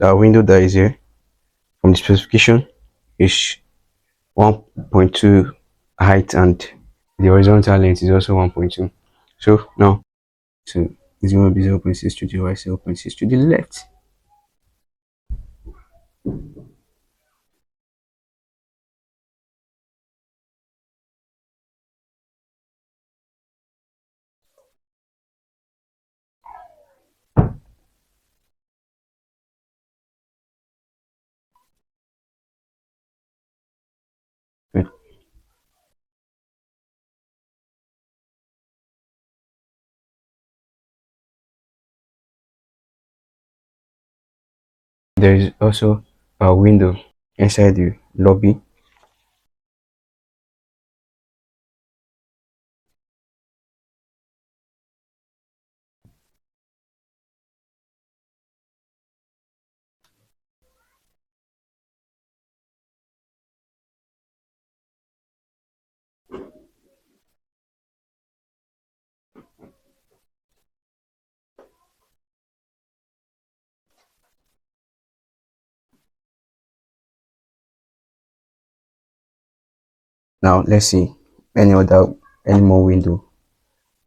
The window that is here from the specification is 1.2 height, and the horizontal length is also 1.2. So now, so it's going to be 0.6 to the right, 0.6 to the left. Good. There is also a window inside the lobby. Now let's see any more window.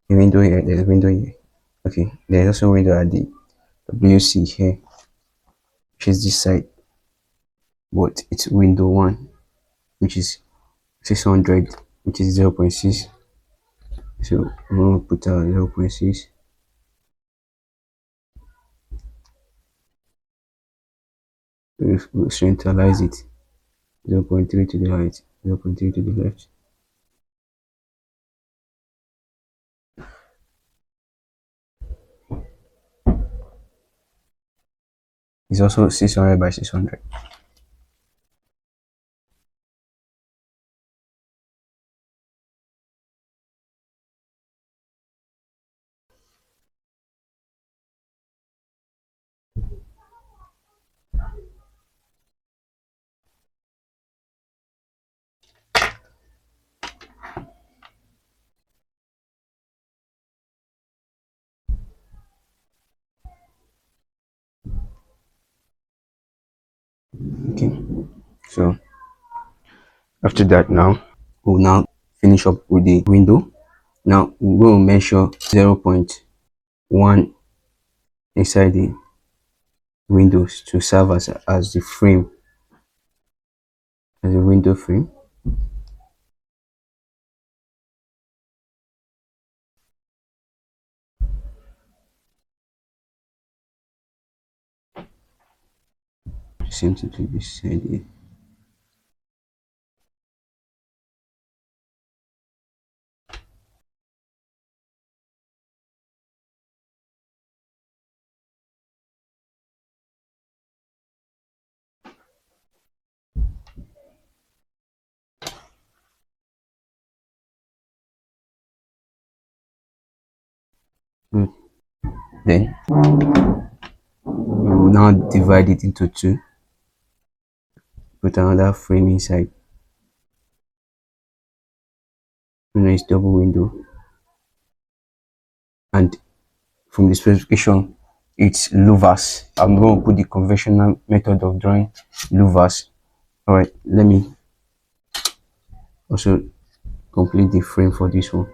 A window here, there's a window here. Okay, there's also a window at the WC here, which is this side, but it's window one, which is 600, which is 0.6. So I'm going to put out 0.6. We'll centralize it. 0.3 to the right, 0.3 to the left. It's also 600 by 600. Okay, so after that, now we'll now finish up with the window. Now we're going to measure 0.1 inside the windows to serve as the frame, as a window frame. Same thing to this side here. Good. Then we will now divide it into two, put another frame inside. And it's double window, and from the specification it's louvers. I'm going to put the conventional method of drawing louvers. All right, let me also complete the frame for this one.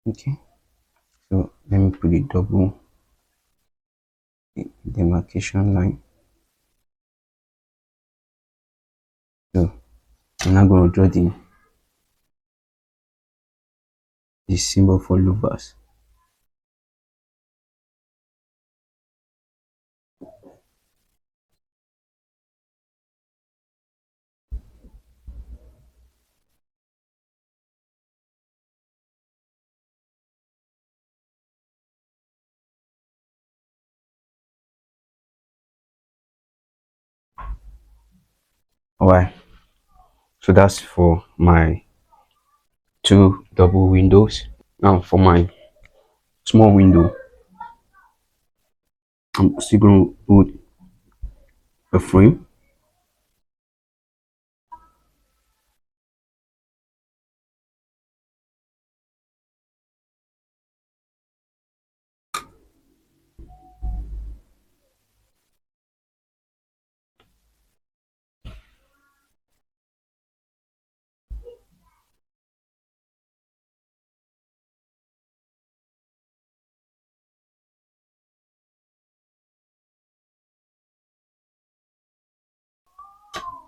Okay, so let me put a double demarcation line. I'm now going to draw the symbol for louvers. Alright, so that's for my two double windows. Now for my small window, I'm still going to put a frame.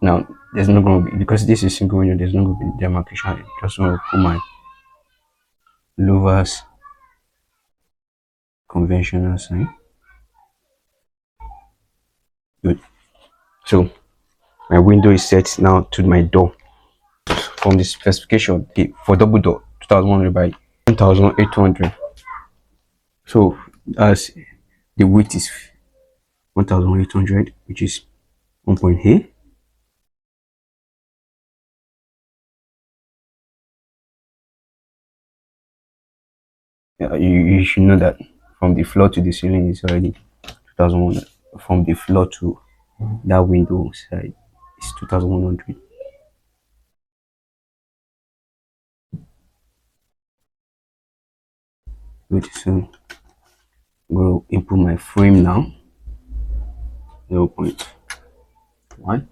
Now there's not going to be, because this is single window, there's not going to be demarcation. I just want to put my louvers conventional sign. Good. So my window is set now to my door. From the specification, okay, for double door, 2100 by 1800. So as the width is 1800, which is 1.8. You should know that from the floor to the ceiling is already 2100. From the floor to that window side is 2100. Good. So I'm going to input my frame now. 0.1.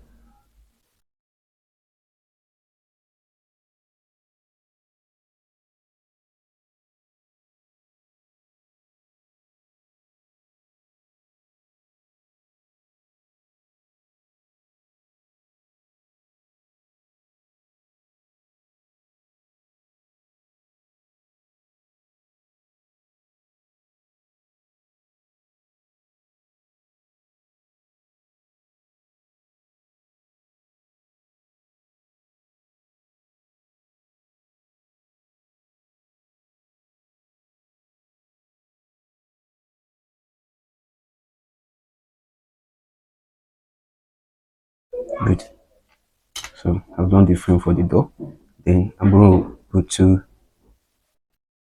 Good. So I've done the frame for the door. Then I'm going to put two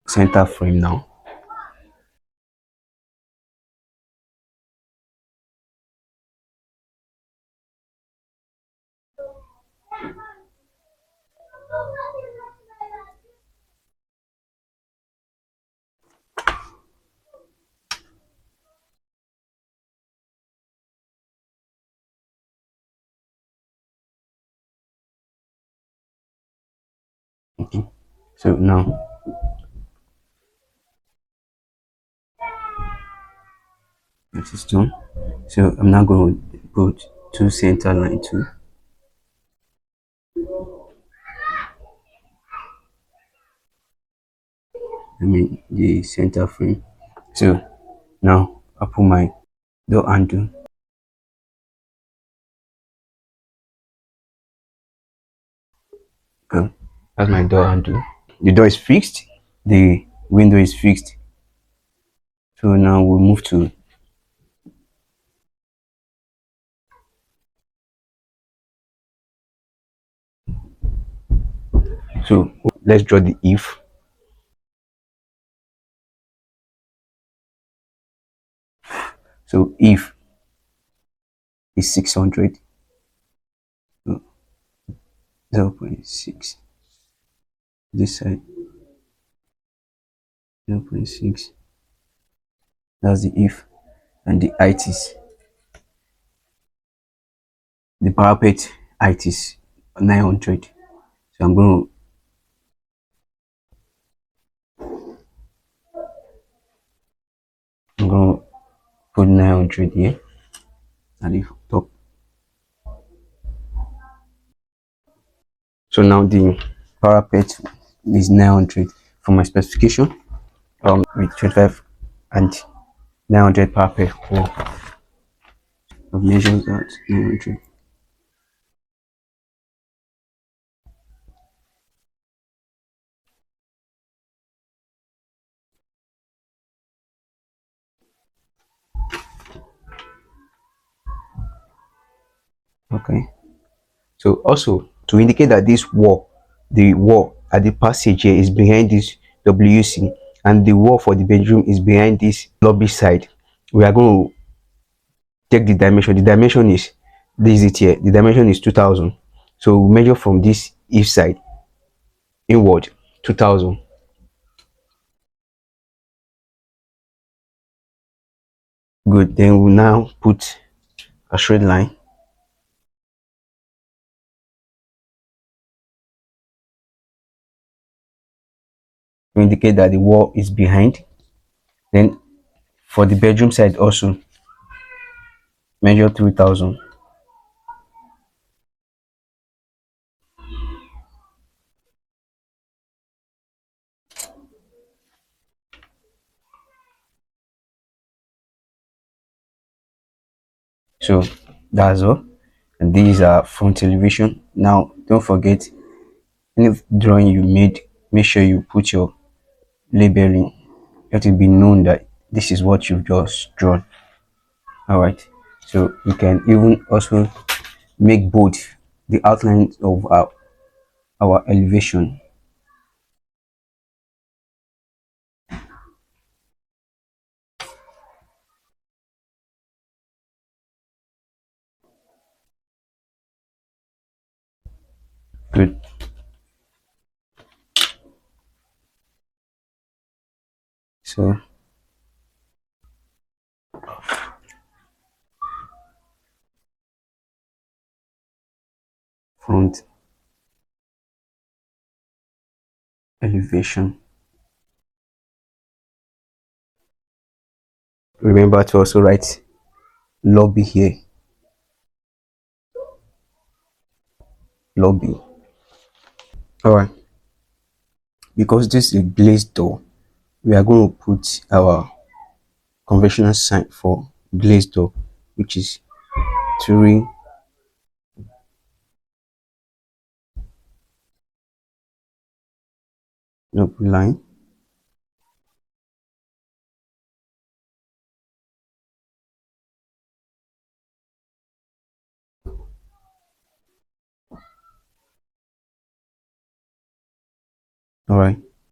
center frame now. Okay. So now that is done. So I'm now going to put two center line too. I mean the center frame. So now I put my door handle. Okay. That's my door handle. The door is fixed. The window is fixed. So now we'll move to, so let's draw the if. So if is 600, so 0.6, this side 0.6, that's the if, and the height is, the parapet height is 900. So I'm going to put 900 here at the top. So now the parapet is 900 for my specification, with 25 and 900 parapet wall. I've measured that 900. Okay. So also to indicate that this wall, the wall at the passage here is behind this WC, and the wall for the bedroom is behind this lobby side, we are going to take the dimension. The dimension is this, it here, the dimension is 2000. So we measure from this east side inward 2000. Good. Then we now put a straight line to indicate that the wall is behind. Then for the bedroom side also measure 3000. So that's all. And these are front elevation. Now don't forget, any drawing you made, make sure you put your labeling. Let it be known that this is what you've just drawn. All right. So you can even also make bold the outline of our elevation. Good. So front elevation. Remember to also write lobby here. Lobby. All right. Because this is a glazed door, we are going to put our conventional sign for glazed door, which is three line. All right.